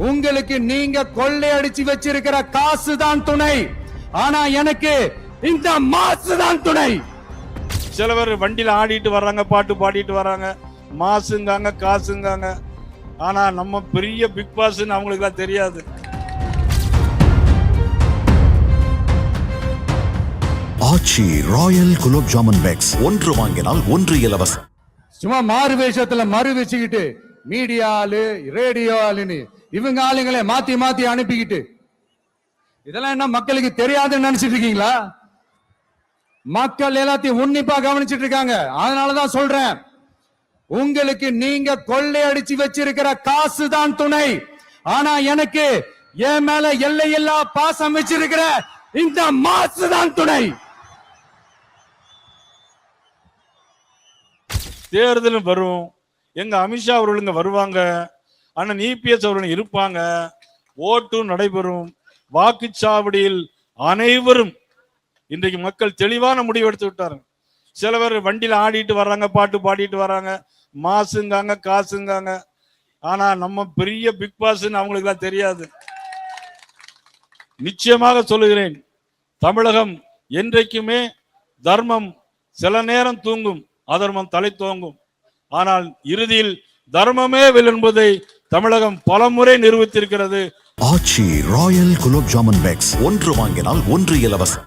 உங்களுக்கு நீங்க கொள்ளையடிச்சு வச்சிருக்கிற காசு தான் துணை, ஆனா எனக்கு இந்த மாசு தான் துணை. சில பேர் வண்டியில ஆடிட்டு வர்றாங்க, பாட்டு பாடிட்டு வர்றாங்க, மாசுங்காங்க, காசுங்காங்க. ஆனா நம்ம பெரிய பிக் பாஸ்ன்னு அவங்களுக்கு எல்லாம் தெரியாது. ஆச்சி ராயல் குலோப் ஜாமுன் பேக்ஸ், ஒன்று வாங்கினால் ஒன்று இலவசம். சும்மா மாறு வேஷத்துல மறு வச்சுக்கிட்டு மீடியா ஆளு, ரேடியோ ஆளுன்னு இவங்க ஆளுங்களை மாத்தி மாத்தி அனுப்பிக்கிட்டு, இதெல்லாம் என்ன மக்களுக்கு தெரியாதுன்னு நினைச்சிட்டு இருக்கீங்களா? மக்கள் எல்லாத்தையும் உன்னிப்பா கவனிச்சிட்டு இருக்காங்க. அதனாலதான் சொல்றேன், உங்களுக்கு நீங்க கொள்ளையடிச்சு வச்சிருக்கிற காசு தான் துணை, ஆனா எனக்கு என் மேல எல்லையில்லா பாசம் வச்சிருக்கிற இந்த மாசு தான் துணை. தேர்தலும் வரும், எங்க அமித்ஷா அவர்களுங்க வருவாங்க, அண்ணன் இபிஎஸ் அவர்கள் இருப்பாங்க, ஓட்டும் நடைபெறும். வாக்குச்சாவடியில் அனைவரும் இன்றைக்கு மக்கள் தெளிவான முடிவு எடுத்து விட்டாங்க. சில பேர் வண்டியில ஆடிட்டு வர்றாங்க, பாட்டு பாடிட்டு வர்றாங்க, மாசுங்காங்க, காசுங்காங்க. ஆனா நம்ம பெரிய பிக் பாஸ்ன்னு அவங்களுக்கு எல்லாம் தெரியாது. நிச்சயமாக சொல்லுகிறேன், தமிழகம் என்றைக்குமே தர்மம் சில நேரம் தூங்கும், அதர்மம் தலை தோங்கும். ஆனால் இறுதியில் தர்மமே வெல்லும் என்பதை தமிழகம் பலமுறை நிரூபித்திருக்கிறது. ஆச்சி ராயல் குலோப் ஜாமுன் பேக்ஸ், ஒன்று வாங்கினால் ஒன்று இலவசம்.